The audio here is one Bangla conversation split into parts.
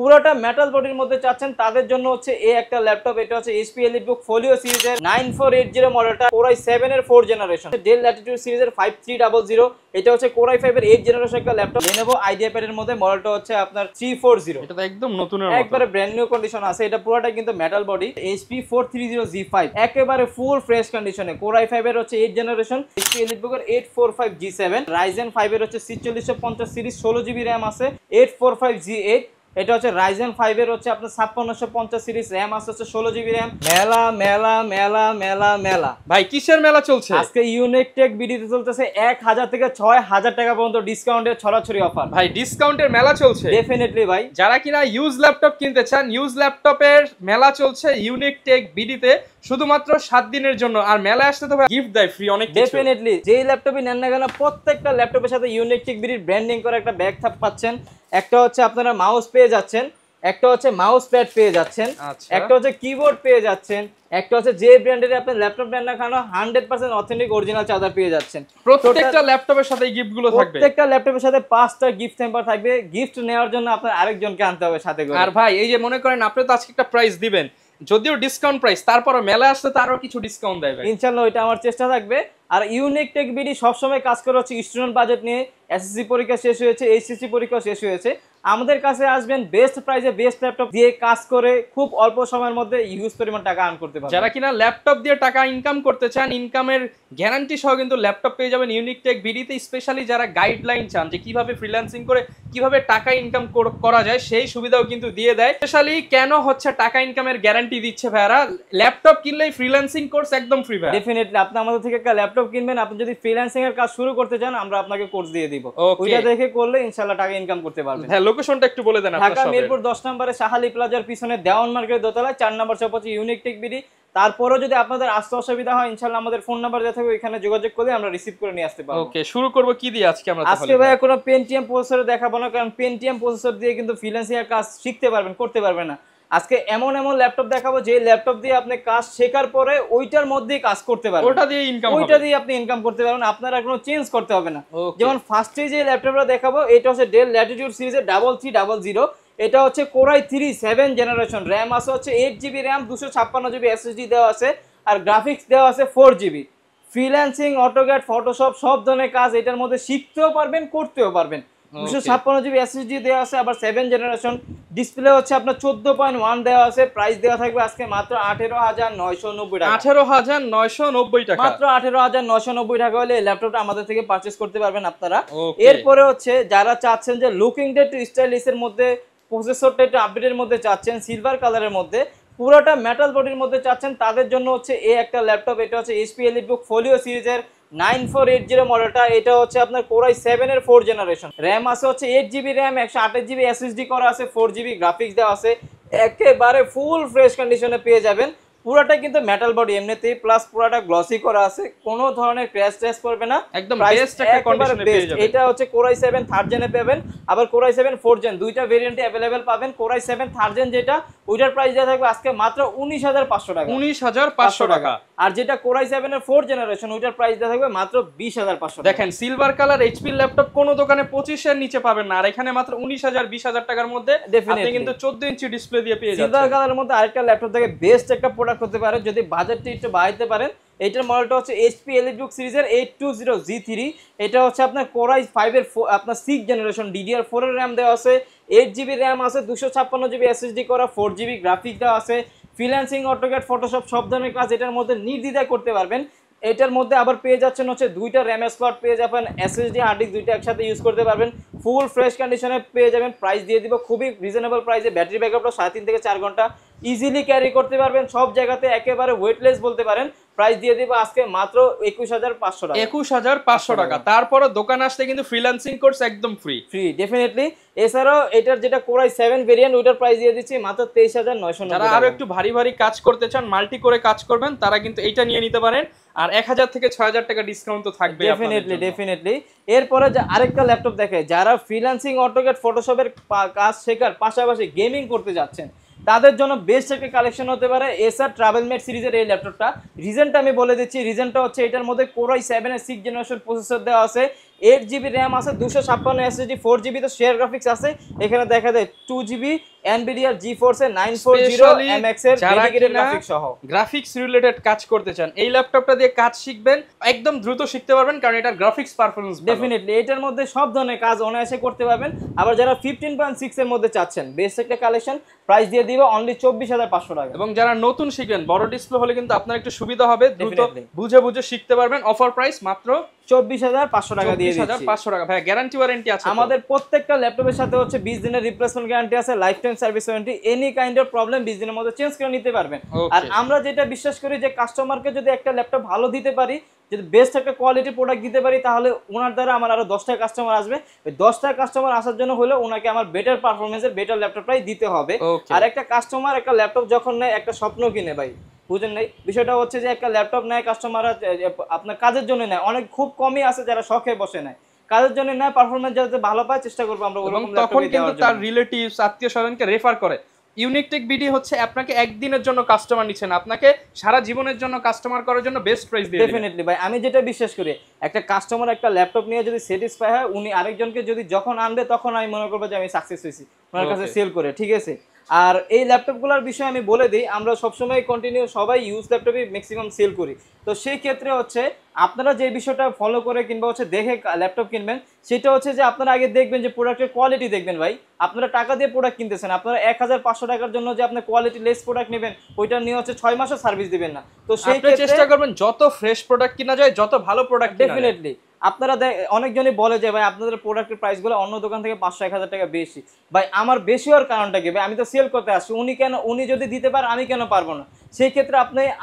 পুরোটা মেটাল বডির মধ্যে চাচ্ছেন তাদের জন্য হচ্ছে এই একটা ল্যাপটপ। এটা হচ্ছে HP EliteBook Folio সিরিজের 9480 মডেলটা, Core i7 এর 4 জেনারেশন, Dell Latitude সিরিজের 5300। এটা হচ্ছে Core i5 এর 8 জেনারেশন একটা ল্যাপটপ। Lenovo IdeaPad এর মধ্যে মডেলটা হচ্ছে আপনার 340। এটা তো একদম নতুনের মতো, একবারে ব্র্যান্ড নিউ কন্ডিশন আছে। এটা পুরোটা কিন্তু মেটাল বডি। HP 430G5 একেবারে ফুল ফ্রেশ কন্ডিশনে। Core i5 এর হচ্ছে 8 জেনারেশন, HP EliteBook এর 845G7, Ryzen 5 এর হচ্ছে 4650 সিরিজ, 16GB RAM আছে, 845G8। এটা হচ্ছে Ryzen 5 এর হচ্ছে আপনার 5650 সিরিজ, RAM আছে হচ্ছে 16GB RAM। মেলা মেলা মেলা মেলা মেলা ভাই কিসের মেলা চলছে আজকে? ইউনিক টেক বিডিতে চলতেছে 1000 থেকে 6000 টাকা পর্যন্ত ডিসকাউন্টের ছড়াছড়ি অফার। ভাই ডিসকাউন্টের মেলা চলছে ডেফিনেটলি ভাই, যারা কিনা ইউজ ল্যাপটপ কিনতে চান, ইউজ ল্যাপটপের মেলা চলছে ইউনিক টেক বিডিতে শুধুমাত্র 7 দিনের জন্য। আর মেলা আসতে তো গিফট দেয় ফ্রি অনেক কিছু। ডেফিনেটলি যেই ল্যাপটপই নেন না কেন প্রত্যেকটা ল্যাপটপের সাথে ইউনিক টেক বিডির ব্র্যান্ডিং করে একটা ব্যাগ পাচ্ছেন। একটা হচ্ছে আপনারা মাউস পেয়ে যাচ্ছেন, একটা হচ্ছে মাউস প্যাড পেয়ে যাচ্ছেন, একটা হচ্ছে কিবোর্ড পেয়ে যাচ্ছেন, একটা হচ্ছে যে ব্র্যান্ডের আপনি ল্যাপটপ নেন না কেন 100% অথেন্টিক অরিজিনাল চার্জার পেয়ে যাচ্ছেন। প্রত্যেকটা ল্যাপটপের সাথে এই গিফটগুলো থাকবে। প্রত্যেকটা ল্যাপটপের সাথে 5টা গিফট হ্যাম্পার থাকবে। গিফট নেওয়ার জন্য আপনার আরেকজনকে আনতে হবে সাথে করে। আর ভাই এই যে মনে করেন আপনি তো আজকে একটা প্রাইস দিবেন, যদিও ডিসকাউন্ট প্রাইস, তারপর মেলা আসলে তারও কিছু ডিসকাউন্ট দেবে ইনশাআল্লাহ, ওইটা আমার চেষ্টা থাকবে। আর ইউনিক টেক বিডি সবসময় কাজ করে হচ্ছে স্টুডেন্ট বাজেট নিয়ে। এসএসসি পরীক্ষা শেষ হয়েছে, এইচএসসি পরীক্ষা শেষ হয়েছে, আমাদের কাছে আসবেন বেস্ট প্রাইসে বেস্ট ল্যাপটপ দিয়ে কাজ করে খুব অল্প সময়ের মধ্যে হিউজ পরিমাণ টাকা আর্ন করতে পারবেন। যারা কিনা ল্যাপটপ দিয়ে টাকা ইনকাম করতে চান, ইনকামের গ্যারান্টি সহ কিন্তু ল্যাপটপ পেয়ে যাবেন ইউনিক টেক বিডিতে। স্পেশালি যারা গাইডলাইন চান যে কিভাবে ফ্রিল্যান্সিং করে কিভাবে টাকা ইনকাম করা যায়, সেই সুবিধাও কিন্তু দিয়ে দেয়। স্পেশালি কেন হচ্ছে টাকা ইনকামের গ্যারান্টি দিচ্ছে ভাইরা, ল্যাপটপ কিনলেই ফ্রিল্যান্সিং কোর্স একদম ফ্রি ভাই। ডেফিনেটলি আপনি আমাদের থেকে একটা ল্যাপটপ কিনবেন, আপনি যদি ফ্রিল্যান্সিং এর কাজ শুরু করতে চান আমরা আপনাকে কোর্স দিয়ে দিব। ওইটা দেখে করলে ইনশাআল্লাহ টাকা ইনকাম করতে পারবেন। হ্যাঁ, লোকেশনটা একটু বলে দেন। ঢাকা মিরপুর 10 নম্বরে শাহালি প্লাজার পিছনে দেওয়ান মার্কেটের দোতলায় 4 নম্বর শপ হচ্ছে ইউনিক টেক বিডি। তারপরেও যদি আপনাদের আসতে অসুবিধা হয় ইনশাআল্লাহ আমাদের ফোন নাম্বার দেওয়া থাকবে, এখানে যোগাযোগ করে আমরা রিসিভ করে নিয়ে আসতে পারবো। ওকে, শুরু করব কি দিয়ে আজকে আমরা? আজকে ভাই কোনো পেন্টিয়াম প্রসেসর দেখাবো না, কারণ পেন্টিয়াম প্রসেসর দিয়ে কিন্তু ফ্রিল্যান্সিং এর কাজ শিখতে পারবেন, করতে পারবেন না। আজকে এমন এমন ল্যাপটপ দেখাবো যে ল্যাপটপ দিয়ে আপনি কাজ শেখার পরে ওইটার মধ্যেই কাজ করতে পারবেন, ওইটা দিয়ে আপনি ইনকাম করতে পারবেন, আপনার আর কোনো চেঞ্জ করতে হবে না। যেমন ফার্স্টে যে ল্যাপটপটা দেখাবো এটা হচ্ছে ডেল ল্যাটিটিউড সিরিজের 3300। এটা হচ্ছে Core i3 7 জেনারেশন, RAM আছে হচ্ছে 8GB RAM, 256GB SSD দেওয়া আছে, আর গ্রাফিক্স দেওয়া আছে 4GB। ফ্রিল্যান্সিং, অটোক্যাড, ফটোশপ সব ধরনের কাজ এটার মধ্যে শিখতেও পারবেন, করতেও পারবেন। 256GB SSD দেওয়া আছে, আবার 7 জেনারেশন। ডিসপ্লে হচ্ছে আপনার 14.1 দেওয়া আছে। প্রাইস দেওয়া থাকবে আজকে মাত্র 18990 টাকা। 18990 টাকা, মাত্র 18990 টাকা হলে এই ল্যাপটপটা আমাদের থেকে পারচেজ করতে পারবেন আপনারা। এরপরে হচ্ছে যারা চাচ্ছেন যে লুকিং একটু স্টাইলিশ এর মধ্যে, প্রসেসরটা একটু আপডেটের মধ্যে চাচ্ছেন, সিলভার কালারের মধ্যে, পুরোটা মেটাল বডির মধ্যে চাচ্ছেন, তাদের জন্য হচ্ছে এই একটা ল্যাপটপ। এটা হচ্ছে HP EliteBook Folio সিরিজের 9480 মডেলটা। এটা হচ্ছে আপনার Core i7 এর 4 জেনারেশন, RAM আছে হচ্ছে 8GB RAM, 128GB SSD করা আছে, 4GB গ্রাফিক্স দেওয়া আছে। একেবারে ফুল ফ্রেশ কন্ডিশনে পেয়ে যাবেন। পুরোটা কিন্তু মেটাল বডি এমনিতেই, প্লাস পুরোটা গ্লসি করা আছে, কোনো ধরনের ক্র্যাশ ট্র্যাশ করবে না, একদম বেস্ট একটা কন্ডিশনে পেয়ে যাবেন। এটা হচ্ছে Core i7 3rd জেনে পাবেন, আবার Core i7 4th জেন, দুইটা ভেরিয়েন্টে अवेलेबल পাবেন। Core i7 3rd জেন যেটা, ওইটার প্রাইস দেওয়া থাকবে আজকে মাত্র 19500 টাকা। 19500 টাকা। আর যেটা Core i7 এর 4th জেনারেশন, ওইটার প্রাইস দেওয়া থাকবে মাত্র 20500 টাকা। দেখেন সিলভার কালার HP ল্যাপটপ কোনো দোকানে 25 এর নিচে পাবেন না, আর এখানে মাত্র 19000 20000 টাকার মধ্যে আপনি কিন্তু 14 ইঞ্চি ডিসপ্লে দিয়ে পেয়ে যাচ্ছেন। সিলভার কালারের মধ্যে আরেকটা ল্যাপটপ থেকে বেস্ট একটা প্রোডাক্ট হতে পারে যদি বাজেটটা একটু বাড়াইতে পারেন। এইটার মডেলটা হচ্ছে HP EliteBook সিরিজের 820G3। এটা হচ্ছে আপনার Core i5 এর আপনার 6 জেনারেশন, DDR4 এর RAM দেওয়া আছে, 8GB RAM আছে, 256GB SSD করা, 4GB গ্রাফিক্স দেওয়া আছে। ফ্রিল্যান্সিং, অটোক্যাড, ফটোশপ সব ধরনের কাজ এটার মধ্যে নির্দ্বিধায় করতে পারবেন। এটার মধ্যে আবার পেয়ে যাচ্ছেন হচ্ছে দুইটা RAM স্লট পেয়ে যাবেন, SSD হার্ড ডিস্ক দুইটা একসাথে ইউজ করতে পারবেন, ফুল ফ্রেশ কন্ডিশনে পেয়ে যাবেন। প্রাইস দিয়ে দিব খুবই রিজনেবল প্রাইসে। ব্যাটারি ব্যাকআপটা 3.5 থেকে 4 ঘন্টা ইজিলি ক্যারি করতে পারবেন সব জায়গাতে, একেবারে ওয়েটলেস বলতে পারেন। প্রাইস দিয়ে দিব আজকে মাত্র 21500 টাকা। 21500 টাকা। তারপরে দোকান আসতে কিন্তু ফ্রিল্যান্সিং কোর্স একদম ফ্রি ডেফিনেটলি। এছাড়াও এটার যেটা Core i7 ভেরিয়েন্ট, ওইটার প্রাইস দিয়ে দিচ্ছি মাত্র 23990 টাকা। যারা আরো একটু ভারী ভারী কাজ করতে চান, মাল্টি করে কাজ করবেন, তারা কিন্তু এইটা নিয়ে নিতে পারেন। আর 1000 থেকে 6000 টাকা ডিসকাউন্ট তো থাকবে ডেফিনেটলি। এরপরে যে আরেকটা ল্যাপটপ দেখে, যারা ফ্রিল্যান্সিং, অটোক্যাড, ফটোশপের কাজ শেখার পাশাপাশি গেমিং করতে যাচ্ছেন, তাদের জন্য বেস্ট একটা কালেকশন হতে পারে Acer TravelMate সিরিজের এই ল্যাপটপটা। রিজনটা আমি বলে দিচ্ছি, রিজনটা হচ্ছে এটার মধ্যে Core i7 এর 6 জেনারেশন প্রসেসর দেওয়া আছে, 8GB RAM আছে, 256 SSD, 4GB তো শেয়ার গ্রাফিক্স আছে। এখানে দেখা যায় 2GB Nvidia GeForce 940 MX এর ডেডিকেটেড গ্রাফিক্স সহ গ্রাফিক্স রিলেটেড কাজ করতে চান, এই ল্যাপটপটা দিয়ে কাজ শিখবেন, একদম দ্রুত শিখতে পারবেন কারণ এটার গ্রাফিক্স পারফরম্যান্স ডেফিনেটলি এটার মধ্যে সব ধরনের কাজ অনায়াসে করতে পারবেন। আবার যারা 15.6 এর মধ্যে চাচ্ছেন বেস্ট একটা কালেকশন, প্রাইস দিয়ে দিব অনলি 24,500 টাকা। এবং যারা নতুন শিখবেন বড় ডিসপ্লে হলে কিন্তু আপনার একটু সুবিধা হবে, দ্রুত বুঝে বুঝে শিখতে পারবেন। অফার প্রাইস মাত্র 24,500 টাকা দিয়ে দিচ্ছি। 24,500 টাকা। ভাই গ্যারান্টি ওয়ারেন্টি আছে আমাদের প্রত্যেকটা ল্যাপটপের সাথে হচ্ছে 20 দিনের রিপ্লেসমেন্ট গ্যারান্টি আছে, life time service warranty, any kind of problem 20 দিনের মধ্যে চেঞ্জ করে নিতে পারবেন। আর আমরা যেটা বিশ্বাস করি যে কাস্টমারকে যদি একটা ল্যাপটপ ভালো দিতে পারি, যদি বেস্ট একটা কোয়ালিটি প্রোডাক্ট দিতে পারি, তাহলে ওনার দ্বারা আমার আরো 10টা কাস্টমার আসবে। ওই 10টা কাস্টমার আসার জন্য হলে ওনাকে আমার বেটার পারফরমেন্সের বেটার ল্যাপটপটাই দিতে হবে। আর একটা কাস্টমার একটা ল্যাপটপ যখন নেয় একটা স্বপ্ন কিনে ভাই, বুঝেন নাই বিষয়টা হচ্ছে যে একটা ল্যাপটপ নেয় কাস্টমাররা আপনার কাজের জন্য নেয়, অনেক খুব কমই আছে যারা শখে বসে নেয়, কাজের জন্য নেয়, পারফরমেন্স যাতে ভালো পায় চেষ্টা করবো আমরা ওরকম ল্যাপটপ তখন কিন্তু তার রিলেটিভস আত্মীয় স্বজনকে রেফার করে। ইউনিকটেক বিডি হচ্ছে আপনাকে একদিনের জন্য কাস্টমার নিচ্ছে না, আপনাকে সারা জীবনের জন্য কাস্টমার করার জন্য বেস্ট প্রাইস দিয়ে দিবে। ডেফিনেটলি ভাই আমি যেটা বিশ্বাস করি, একটা কাস্টমার একটা ল্যাপটপ নিয়ে যদি স্যাটিসফাই হয়, উনি আরেকজনকে যদি যখন আনবে তখন আমি মনে করবো যে আমি সাকসেস হয়েছি ওনার কাছে সেল করে, ঠিক আছে। আর এই ল্যাপটপগুলোর বিষয়ে আমি বলে দিই, আমরা সবসময় কন্টিনিউ সবাই ইউজ ল্যাপটপই ম্যাক্সিমাম সেল করি। তো সেই ক্ষেত্রে হচ্ছে আপনারা যে বিষয়টা ফলো করে কিংবা হচ্ছে দেখে ল্যাপটপ কিনবেন, সেটা হচ্ছে যে আপনারা আগে দেখবেন যে প্রোডাক্টের কোয়ালিটি দেখবেন। ভাই আপনারা টাকা দিয়ে প্রোডাক্ট কিনতেছেন, আপনারা 1500 টাকার জন্য যে আপনি কোয়ালিটি লেস প্রোডাক্ট নেবেন, ওইটা নিয়ে হচ্ছে 6 মাসও সার্ভিস দিবেন না। তো সেই ক্ষেত্রে চেষ্টা করবেন যত ফ্রেশ প্রোডাক্ট কিনা যায়, যত ভালো প্রোডাক্ট ডেফিনেটলি। আপনারা অনেকজনই বলে যে ভাই আপনাদের প্রোডাক্টের প্রাইসগুলো অন্য দোকান থেকে 500-1000 টাকা বেশি। ভাই আমার বেশি হওয়ার কারণটা কি ভাই, আমি তো সেল করতে আসছি, উনি যদি দিতে পারে আমি কেন পারবো না। সেই ক্ষেত্রে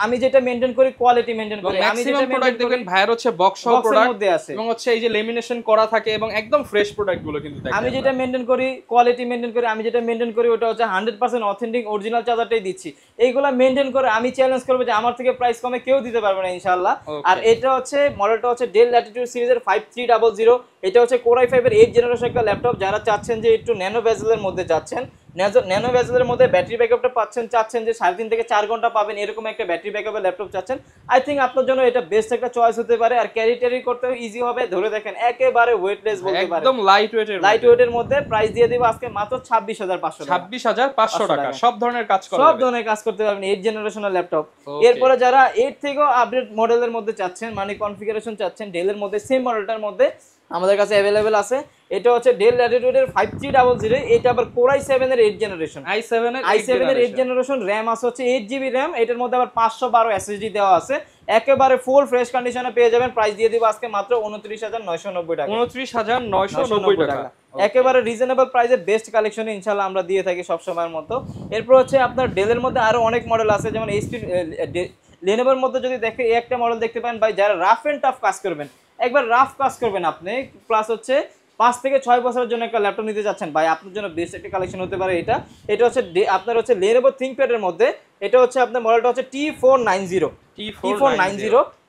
আমি যেটা মেইনটেইন করি কোয়ালিটি মেইনটেইন করি। আমি যেটা প্রোডাক্ট দেখবেন ভাইয়ের হচ্ছে বক্স সহ প্রোডাক্ট মধ্যে আছে এবং হচ্ছে এই যে লেমিনেশন করা থাকে এবং একদম ফ্রেশ প্রোডাক্ট গুলো কিন্তু থাকে। আমি যেটা মেইনটেইন করি কোয়ালিটি মেইনটেইন করি, আমি যেটা মেইনটেইন করি ওটা হচ্ছে 100% অথেন্টিক অরিজিনাল চার্জারটাই দিচ্ছি। এইগুলা মেইনটেইন করে আমি চ্যালেঞ্জ করব যে আমার থেকে প্রাইস কমে কেউ দিতে পারবে না ইনশাআল্লাহ। আর এটা হচ্ছে মডেলটা হচ্ছে ডেল ল্যাটিটিউড সিরিজের 5300, এটা হচ্ছে কোর i5 এর 8 জেনারেশন একটা ল্যাপটপ। যারা চাচ্ছেন যে একটু ন্যানো বেজেলের মধ্যে যাচ্ছেন, ন্যানো বেজেলের মধ্যে ব্যাটারি ব্যাকআপটা চাচ্ছেন যে 3.5 থেকে 4 ঘন্টা পাবেন, এরকম একটা ব্যাটারি ব্যাকআপের ল্যাপটপ চাচ্ছেন, আই থিঙ্ক আপনার জন্য এটা বেস্ট একটা চয়েস হতে পারে। আর ক্যারি ট্যারি করতেও ইজি হবে, ধরে দেখেন একেবারে ওয়েটলেস বলতে পারেন, একদম লাইট ওয়েটের মধ্যে। প্রাইস দিয়ে দিব আজকে মাত্র 26,500 টাকা। সব ধরনের কাজ করতে পারবেন 8 জেনারেশনের ল্যাপটপ। এরপরে যারা 8 থেকেও আপডেট মডেলের মধ্যে চাচ্ছেন, মানে কনফিগারেশন চাচ্ছেন ডেলের মধ্যে, সেম মডেলটার মধ্যে আমাদের কাছে अवेलेबल আছে। এটা হচ্ছে ডেল ল্যাটিটিউডের 5300, এটা আবার কোর i7 এর 8 জেনারেশন, i7 এর 8 জেনারেশন। র‍্যাম আছে হচ্ছে 8GB র‍্যাম, এটার মধ্যে আবার 512 এসএসডি দেওয়া আছে। একেবারে ফুল ফ্রেশ কন্ডিশনে পেয়ে যাবেন। প্রাইস দিয়ে দিব আজকে মাত্র 29,990 টাকা। 29,990 টাকা। একেবারে রিজনেবল প্রাইসে বেস্ট কালেকশন ইনশাআল্লাহ আমরা দিয়ে থাকি সব সময়ের মতো। এরপর হচ্ছে আপনার ডেলের মধ্যে আরো অনেক মডেল আছে, যেমন এইচপি লেনোভোর মধ্যে যদি দেখে এই একটা মডেল দেখতে পান ভাই, যারা রাফ এন্ড টাফ কাজ করবেন, একবার রাফ কাজ করবেন আপনি, প্লাস হচ্ছে 5 থেকে 6 বছরের জন্য একটা ল্যাপটপ নিতে যাচ্ছেন ভাই, আপনার জন্য বেস্ট একটা কালেকশন হতে পারে এটা। এটা হচ্ছে আপনার হচ্ছে লেনোভো থিংকপ্যাড এর মধ্যে, এটা হচ্ছে আপনার মডেলটা হচ্ছে T490।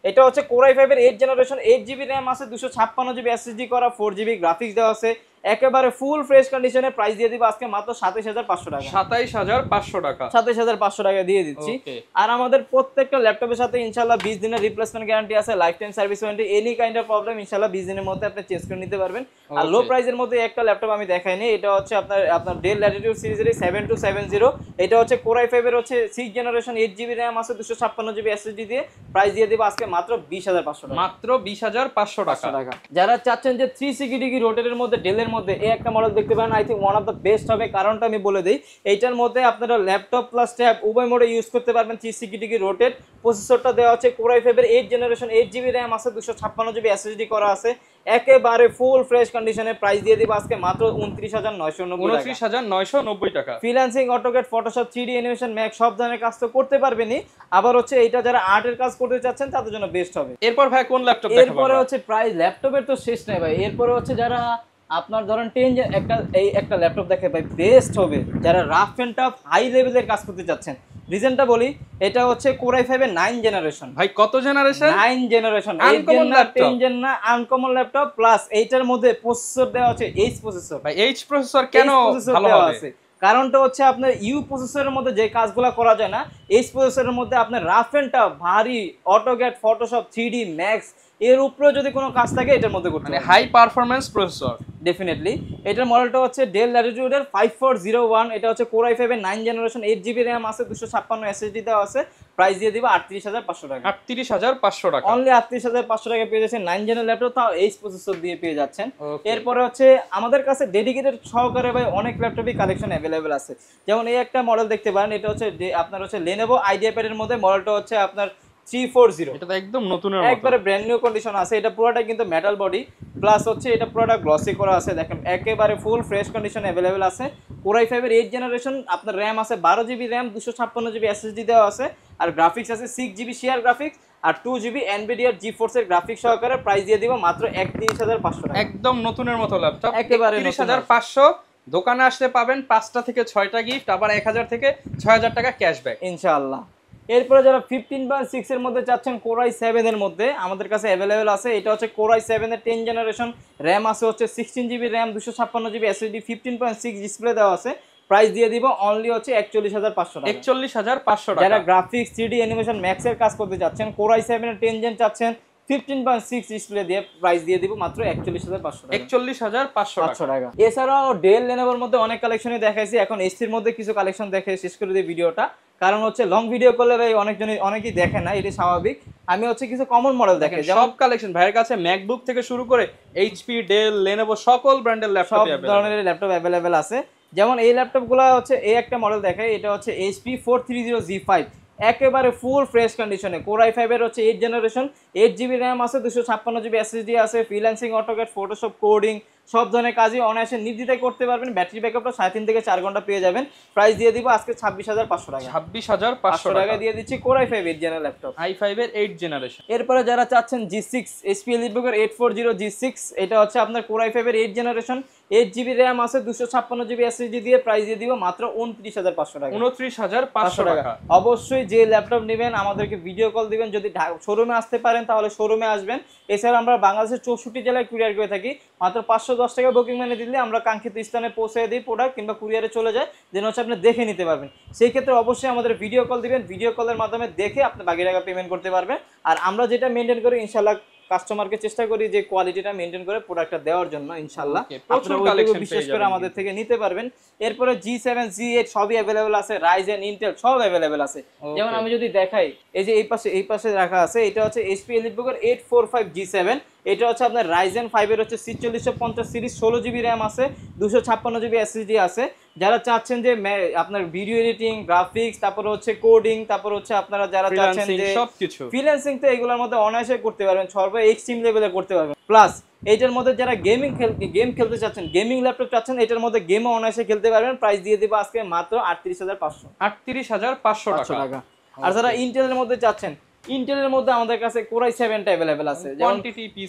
এটা হচ্ছে কোর i5 এর 8 জেনারেশন, 8GB র‍্যাম আছে, 256GB এসএসডি করা, 4GB গ্রাফিক্স দেওয়া আছে, একেবারে ফুল ফ্রেশ কন্ডিশনে। প্রাইস দিয়ে দিব আজকে মাত্র 27,500 টাকা। 27,500 টাকা, 27,500 টাকা দিয়ে দিচ্ছি। আর আমাদের প্রত্যেকটা ল্যাপটপের সাথে ইনশাআল্লাহ 20 দিনের রিপ্লেসমেন্ট গ্যারান্টি আছে, life time service warranty, any kind of problem ইনশাআল্লাহ 20 দিনের মধ্যে আপনি চেঞ্জ করে নিতে পারবেন। আর লো প্রাইসের মধ্যে একটা ল্যাপটপ আমি দেখাইনি, এটা হচ্ছে আপনার ডেল ল্যাটিটিউড সিরিজের 7270। এটা হচ্ছে কোর i5 এর হচ্ছে 6 জেনারেশন, 8GB র‍্যাম আছে, 256GB এসএসডি দিয়ে। প্রাইস দিয়ে দিব আজকে মাত্র 20,500 টাকা। মাত্র 20,500 টাকা। যারা চাচ্ছেন যে 360 ডিগ্রি রোটেটের মধ্যে ডেলের মধ্যে এই একটা মডেল দেখতে পারেন, I think one of the best হবে। কারণটা আমি বলে দিই, এইটার মধ্যে আপনারা ল্যাপটপ প্লাস ট্যাব উভয় মোডে ইউজ করতে পারবেন। 360 ডিগ্রি রোটেট প্রসেসরটা দেওয়া হচ্ছে কোর i5 এর 8 জেনারেশন, 8GB র‍্যাম আছে, 256GB এসএসডি করা আছে, একেবারে ফুল ফ্রেশ কন্ডিশনে। প্রাইস দিয়ে দিব আজকে মাত্র 29,990 টাকা। Freelancing, AutoCAD, Photoshop, 3D animation, Mac সব ধরনের কাজ তো করতে পারবেনই। আবার হচ্ছে এইটা যারা আর্টের কাজ করতে চাচ্ছেন তাদের জন্য বেস্ট হবে। এরপর ভাই কোন ল্যাপটপ দেখাবো? এরপরে হচ্ছে প্রাইস ল্যাপটপের তো শেষ নাই ভাই। এরপরে হচ্ছে যারা আপনার ধরেন একটা ল্যাপটপ দেখে ভাই বেস্ট হবে, যারা রাফ এন্ড টাফ হাই লেভেলের কাজ করতে চাচ্ছেন। রিজনটা বলি, এটা হচ্ছে কোর i5 এর 9 জেনারেশন। ভাই কত জেনারেশন? 9 জেনারেশন, 8 জেন না 10 জেন না, আনকমন ল্যাপটপ। প্লাস এইটার মধ্যে প্রসেসর দেওয়া আছে এইচ প্রসেসর। ভাই এইচ প্রসেসর কেন ভালো হবে? কারণটা হচ্ছে আপনার ইউ প্রসেসরের মধ্যে যে কাজগুলো করা যায় না, এইচ প্রসেসরের মধ্যে আপনার রাফ এন্ড টাফ ভারী অটোক্যাড, ফটোশপ, 3D ম্যাক্স এর উপরেও যদি কোনো কাজ থাকে এটার মধ্যে করতে মানে হাই পারফরম্যান্স প্রসেসর ডেফিনেটলি। এটার মডেলটা হচ্ছে ডেল ল্যাটিটিউডের 5401, এটা হচ্ছে কোর i5 এর 9 জেনারেশন, 8GB র্যাম আছে, 256 SSD দেওয়া আছে। প্রাইস দিয়ে দিব 38500 টাকা। 38500 টাকা, অনলি 38500 টাকা পেয়ে যাচ্ছেন 9 জেনারেল ল্যাপটপ, তাও এইচ প্রসেসর দিয়ে পেয়ে যাচ্ছেন। এরপরে হচ্ছে আমাদের কাছে ডেডিকেটেড সহকারে ভাই অনেক ল্যাপটপই কালেকশন অ্যাভেলেবেল আছে। যেমন এই একটা মডেল দেখতে পারেন, এটা হচ্ছে আপনার হচ্ছে Lenovo IdeaPad এর মধ্যে, মডেলটা হচ্ছে আপনার 340। এটা তো একদম নতুনের মতো, একবারে ব্র্যান্ড নিউ কন্ডিশন আছে। এটা পুরোটা কিন্তু মেটাল বডি, প্লাস হচ্ছে এটা পুরোটা গ্লসি করা আছে। দেখেন একেবারে ফুল ফ্রেশ কন্ডিশন অ্যাভেলেবেল আছে। কোর i5 এর 8 জেনারেশন, আপনার র্যাম আছে 12GB র্যাম, 256GB SSD দেওয়া আছে, আর গ্রাফিক্স আছে 6GB শেয়ার গ্রাফিক্স আর 2GB NVIDIA GeForce এর গ্রাফিক্স সহকারে। প্রাইস দিয়ে দিব মাত্র 31500 টাকা। একদম নতুনের মতো ল্যাপটপ, একেবারে 31500। দোকানে আসলে পাবেন 5টা থেকে 6টা গিফট, আবার 1000 থেকে 6000 টাকা ক্যাশব্যাক ইনশাআল্লাহ। এরপরে যারা 15/6 এর মধ্যে চাচ্ছেন কোর i7 এর মধ্যে, আমাদের কাছে অ্যাভেলেবেল আছে। এটা হচ্ছে কোর i7 এর 10 জেনারেশন, র্যাম আছে হচ্ছে 16GB RAM, 256GB SSD, 15.6 display দেওয়া আছে। প্রাইস দিয়ে দিব অনলি হচ্ছে 41500 টাকা। 41500 টাকা। যারা গ্রাফিক্স 3D অ্যানিমেশন ম্যাক্স এর কাজ করতে যাচ্ছেন, কোর i7 এর 10 জেন চাচ্ছেন, 15.6 ডিসপ্লে দিয়ে প্রাইস দিয়ে দিব মাত্র 41500 টাকা। 41500 টাকা। এছাড়াও ডেল লেনোভোর মধ্যে অনেক কালেকশনই দেখাইছি, এখন এসির মধ্যে কিছু কালেকশন দেখে শেষ করে দিই ভিডিওটা, কারণ হচ্ছে লং ভিডিও করলে ভাই অনেকেই দেখে না, এটা স্বাভাবিক। আমি হচ্ছে কিছু কমন মডেল দেখাই, সব কালেকশন ভাইয়ের কাছে ম্যাকবুক থেকে শুরু করে এইচপি, ডেল, লেনোভো সকল ব্র্যান্ডের ল্যাপটপ, সব ধরনের ল্যাপটপ অ্যাভেলেবেল আছে। যেমন এই ল্যাপটপগুলো হচ্ছে এই একটা মডেল দেখাই, এটা হচ্ছে HP 430G5, একেবারে ফুল ফ্রেশ কন্ডিশনে। কোর i5 এর হচ্ছে 8 জেনারেশন, 8GB র্যাম আছে, 256GB SSD আছে, ফ্রিল্যান্সিং, অটোক্যাড, ফটোশপ, কোডিং সব ধরনের কাজই অনায়াসে নির্দ্বিধায় করতে পারবেন। ব্যাটারি ব্যাকআপটা 3.5 থেকে 4 ঘন্টা পেয়ে যাবেন। প্রাইস দিয়ে দিব আজকে 26500 টাকা। 26500 টাকা দিয়ে দিচ্ছি core i5 8 general laptop, i5 এর 8 জেনারেশন। এরপরে যারা চাচ্ছেন G6 HP EliteBook এর 840G6, এটা হচ্ছে আপনার কোর i5 এর 8 জেনারেশন, 8GB র্যাম আছে, 256GB SSD দিয়ে প্রাইস দিয়ে দিব মাত্র 29500 টাকা। 29500 টাকা। অবশ্যই যে ল্যাপটপ নেবেন আমাদেরকে ভিডিও কল দিবেন, যদি শোরুমে আসতে পারেন তাহলে শোরুমে আসবেন। এছাড়া আমরা বাংলাদেশের 64 জেলায় কুরিয়ার করে থাকি। মাত্র 510 টাকা বুকিং মানে দিলে আমরা কাঙ্ক্ষিত স্থানে পৌঁছে দিই প্রোডাক্ট, কিংবা কুরিয়ারে চলে যায়, যেন হচ্ছে আপনি দেখে নিতে পারবেন। সেই ক্ষেত্রে অবশ্যই আমাদের ভিডিও কল দিবেন, ভিডিও কলের মাধ্যমে দেখে আপনি বাকি টাকা পেমেন্ট করতে পারবেন। আর আমরা যেটা মেনটেন করি ইনশাআল্লাহ, কাস্টমারকে চেষ্টা করি যে কোয়ালিটিটা মেনটেন করে প্রোডাক্টটা দেওয়ার জন্য। ইনশাআল্লাহ আপনারা বিশেষ করে আমাদের থেকে নিতে পারবেন। এরপরে G7 G8 সবই अवेलेबल আছে, Ryzen, Intel সব अवेलेबल আছে। যেমন আমি যদি দেখাই, এই যে এই পাশে রাখা আছে, এটা হচ্ছে HP EliteBook এর 845G7, এটা হচ্ছে আপনার Ryzen 5 এর হচ্ছে 4650 সিরিজ, 16GB র্যাম আছে, 256GB SSD আছে। যারা চাচ্ছেন যে আপনার ভিডিও এডিটিং, গ্রাফিক্স, তারপর হচ্ছে কোডিং, তারপর হচ্ছে আপনারা যারা চাচ্ছেন যে সবকিছু ফ্রিল্যান্সিং, তো এগুলোর মধ্যে অনায়াসে করতে পারবেন, সর্ব এক্সট্রিম লেভেলে করতে পারবেন। প্লাস এইটার মধ্যে যারা গেম খেলতে চাচ্ছেন, গেমিং ল্যাপটপ চাচ্ছেন, এটার মধ্যে গেমও অনায়াসে খেলতে পারবেন। প্রাইস দিয়ে দেব আজকে মাত্র 38500 টাকা। আর যারা ইন্টেলের মধ্যে চাচ্ছেন, ইন্টেলের মধ্যে আমাদের কাছে কোর i7 টা अवेलेबल আছে। যেমন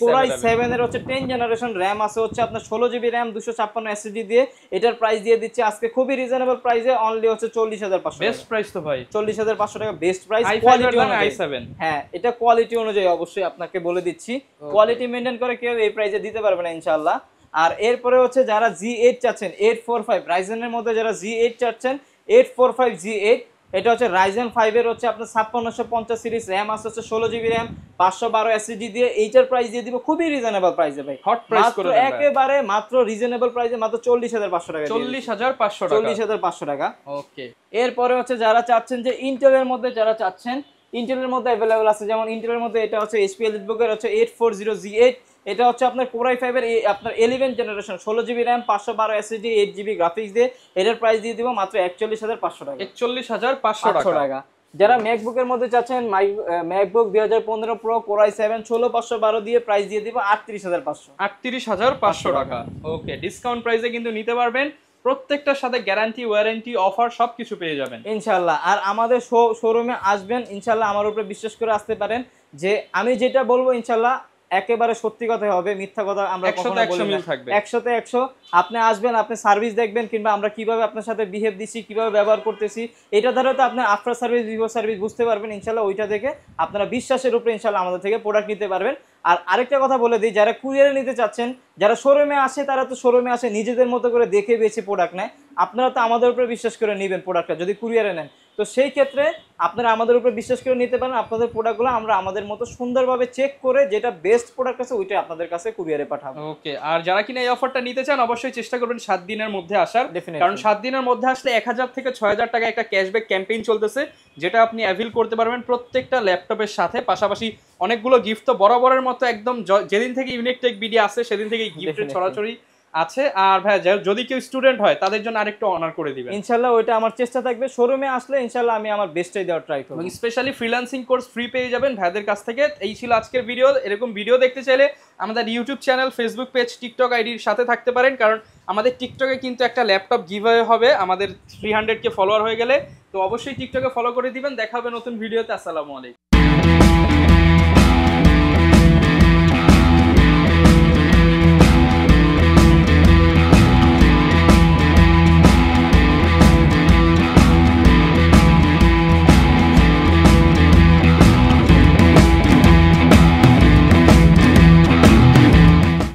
কোর i7 এর হচ্ছে 10 জেনারেশন, র্যাম আছে হচ্ছে আপনার 16GB র্যাম, 256 SSD দিয়ে। এটার প্রাইস দিয়ে দিচ্ছে আজকে খুবই রিজনেবল প্রাইসে, অনলি হচ্ছে 40500 বেস্ট প্রাইস তো ভাই, 40500 টাকা বেস্ট প্রাইস। কোয়ালিটি অনুযায়ী i7, হ্যাঁ এটা কোয়ালিটি অনুযায়ী অবশ্যই আপনাকে বলে দিচ্ছি, কোয়ালিটি মেইনটেইন করে কেউ এই প্রাইসে দিতে পারবে না ইনশাআল্লাহ। আর এরপরে হচ্ছে যারা G8 চাচ্ছেন, 845 Ryzen এর মধ্যে যারা G8 চাচ্ছেন, 845G8, এটা হচ্ছে Ryzen 5 এর হচ্ছে আপনার 5650 সিরিজ, র্যাম আছে হচ্ছে 16GB র্যাম, 512 SSD দিয়ে। এইটার প্রাইস দিয়ে দিব খুবই রিজনেবল প্রাইসে ভাই, হট প্রাইস করে দেন একেবারে মাত্র রিজনেবল প্রাইসে, মাত্র 40500 টাকা। 40500 টাকা। ওকে। এরপরে হচ্ছে যারা চাচ্ছেন যে ইন্টেলের মধ্যে, যারা চাচ্ছেন ইন্টেলের মধ্যে अवेलेबल আছে, যেমন ইন্টেলের মধ্যে এটা হচ্ছে HP EliteBook এর হচ্ছে 840G8, এটা হচ্ছে আপনার কোর i5 এর আপনার 11 generation, 16GB RAM, 512 SSD, 8GB graphics দিয়ে। এটার প্রাইস দিয়ে দিব মাত্র 41500 টাকা। 41500 টাকা। যারা ম্যাকবুকের মধ্যে চাচ্ছেন, ম্যাকবুক 2015 প্রো কোর i7 16512 দিয়ে প্রাইস দিয়ে দিব 38500 টাকা। ওকে, ডিসকাউন্ট প্রাইসে কিন্তু নিতে পারবেন, প্রত্যেকটার সাথে গ্যারান্টি, ওয়ারেন্টি, অফার সবকিছু পেয়ে যাবেন ইনশাআল্লাহ। আর আমাদের শোরুমে আসবেন ইনশাআল্লাহ, আমার উপরে বিশ্বাস করে আসতে পারেন যে আমি যেটা বলবো ইনশাআল্লাহ একেবারে সত্যি কথাই হবে, মিথ্যা কথা আমরা কখনো বলি না। 100তে 100 আপনি আসবেন, আপনি সার্ভিস দেখবেন, কিংবা আমরা কিভাবে আপনার সাথে বিহেভ দিচ্ছি, কিভাবে ব্যবহার করতেছি, এটা দ্বারা তো আপনি আফটার সার্ভিস, বিফোর সার্ভিস বুঝতে পারবেন ইনশাআল্লাহ। ওইটা দেখে আপনারা বিশ্বাসের উপরে ইনশাআল্লাহ আমাদের থেকে প্রোডাক্ট নিতে পারবেন। আর আরেকটা কথা বলে দিই, যারা কুরিয়ারে নিতে চাচ্ছেন, যারা শোরুমে আসে তারা তো শোরুমে আসে নিজেদের মতো করে দেখে বেছে প্রোডাক্ট নেয়। আপনারা তো আমাদের উপরে বিশ্বাস করে নেবেন প্রোডাক্টটা যদি কুরিয়ারে নেন, তো সেই ক্ষেত্রে আপনারা আমাদের উপরে বিশ্বাস করে নিতে পারেন। আপনাদের প্রোডাক্টগুলো আমরা আমাদের মতো সুন্দরভাবে চেক করে যেটা বেস্ট প্রোডাক্ট আছে ওইটা আপনাদের কাছে কুরিয়ারে পাঠাবো। ওকে, আর যারা কিনা এই অফারটা নিতে চান অবশ্যই চেষ্টা করবেন 7 দিনের মধ্যে আসার, Definitely. কারণ 7 দিনের মধ্যে আসলে 1000 থেকে 6000 টাকা একটা ক্যাশব্যাক ক্যাম্পেইন চলতেছে, যেটা আপনি অ্যাভিল করতে পারবেন প্রত্যেকটা ল্যাপটপের সাথে। পাশাপাশি অনেকগুলো গিফট তো বরাবরের মতো একদম যেদিন থেকে ইউনিক টেক ভিডিও আসে সেদিন থেকে গিফটের Definitely. ছড়াছড়ি আছে। আর ভাই যদি কেউ স্টুডেন্ট হয় তাদের জন্য আরেকটু অনার করে দিবেন ইনশাআল্লাহ, ওইটা আমার চেষ্টা থাকবে। শোরুমে আসলে ইনশাআল্লাহ আমি আমার বেস্টটাই দেওয়ার ট্রাই করব। এবং স্পেশালি ফ্রিল্যান্সিং কোর্স ফ্রি পেয়ে যাবেন ভাইদের কাছ থেকে। এই ছিল আজকের ভিডিও। এরকম ভিডিও দেখতে চাইলে আমাদের YouTube channel, Facebook page, TikTok আইডির সাথে থাকতে পারেন, কারণ আমাদের টিকটকে কিন্তু একটা ল্যাপটপ গিভঅ্যাওয়ে হবে আমাদের 300K ফলোয়ার হয়ে গেলে। তো অবশ্যই টিকটকে ফলো করে দিবেন। দেখা হবে নতুন ভিডিওতে। আসসালামু আলাইকুম।